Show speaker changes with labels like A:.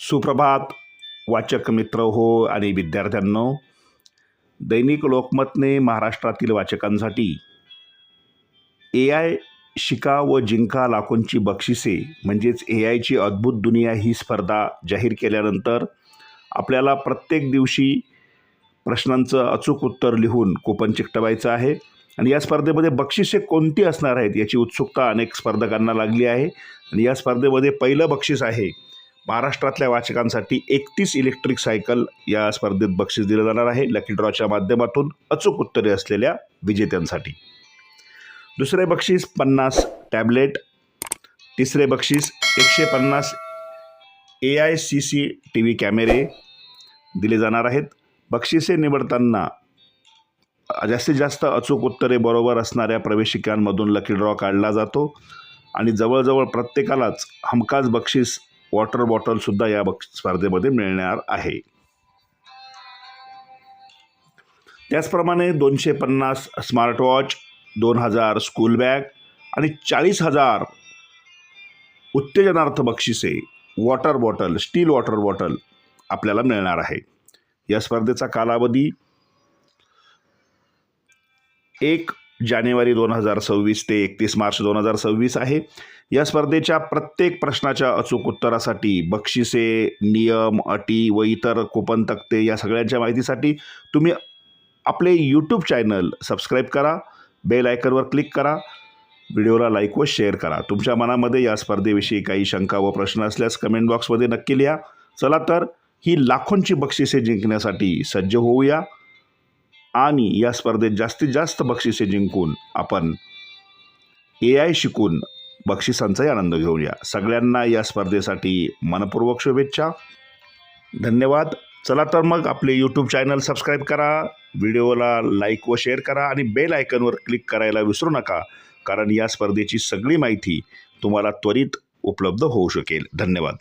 A: सुप्रभात वाचक मित्र हो आणि विद्यार्थ्यांनो. दैनिक लोकमतने महाराष्ट्रातील वाचकांसाठी AI शिका व जिंका लाखोंची बक्षिसे म्हणजेच AIची अद्भुत दुनिया ही स्पर्धा जाहीर केल्यानंतर आपल्याला प्रत्येक दिवशी प्रश्नांचं अचूक उत्तर लिहून कूपन चिकटवायचं आहे आणि या स्पर्धेमध्ये बक्षिसे कोणती असणार आहेत याची उत्सुकता अनेक स्पर्धकांना लागली आहे. आणि या स्पर्धेमध्ये पहिलं बक्षीस आहे महाराष्ट्रातल्या वाचकांसाठी 31 इलेक्ट्रिक सायकल. या स्पर्धेत बक्षीस दिलं जाणार आहे लकी ड्रॉच्या माध्यमातून अचूक उत्तरे असलेल्या विजेत्यांसाठी. दुसरे बक्षीस 50 टॅबलेट. तिसरे बक्षीस 150 AI CCTV कॅमेरे दिले जाणार आहेत. बक्षिसे निवडताना जास्तीत जास्त अचूक उत्तरे बरोबर असणाऱ्या प्रवेशिकांमधून लकी ड्रॉ काढला जातो आणि जवळजवळ प्रत्येकालाच हमखास बक्षीस वॉटर बॉटलसुद्धा या स्पर्धेमध्ये मिळणार आहे. त्याचप्रमाणे 250 स्मार्टवॉच, 2000 स्कूल बॅग आणि 40,000 उत्तेजनार्थ बक्षिसे water bottle, steel water bottle आपल्याला मिळणार आहे. या स्पर्धेचा कालावधी 1 जानेवारी 2026 ते 31 मार्च 2026 आहे. या स्पर्धेच्या प्रत्येक प्रश्नाच्या अचूक उत्तरासाठी बक्षिसे, नियम, अटी व इतर कूपन तक्ते या सगळ्यांच्या माहितीसाठी तुम्ही आपले यूट्यूब चॅनल सबस्क्राईब करा, बेल आयकॉनवर क्लिक करा, व्हिडिओला लाईक व शेअर करा. तुमच्या मनामध्ये या स्पर्धेविषयी काही शंका व प्रश्न असल्यास कमेंट बॉक्समध्ये नक्की लिहा. चला तर ही लाखोंची बक्षिसे जिंकण्यासाठी सज्ज होऊया आणि या स्पर्धेत जास्तीत जास्त बक्षिसे जिंकून आपण AI शिकून बक्षिसांचाही आनंद घेऊया. सगळ्यांना या स्पर्धेसाठी मनपूर्वक शुभेच्छा. धन्यवाद. चला तर मग आपले यूट्यूब चॅनल सबस्क्राईब करा, व्हिडिओला लाईक व शेअर करा आणि बेल आयकॉनवर क्लिक करायला विसरू नका, कारण या स्पर्धेची सगळी माहिती तुम्हाला त्वरित उपलब्ध होऊ शकेल. धन्यवाद.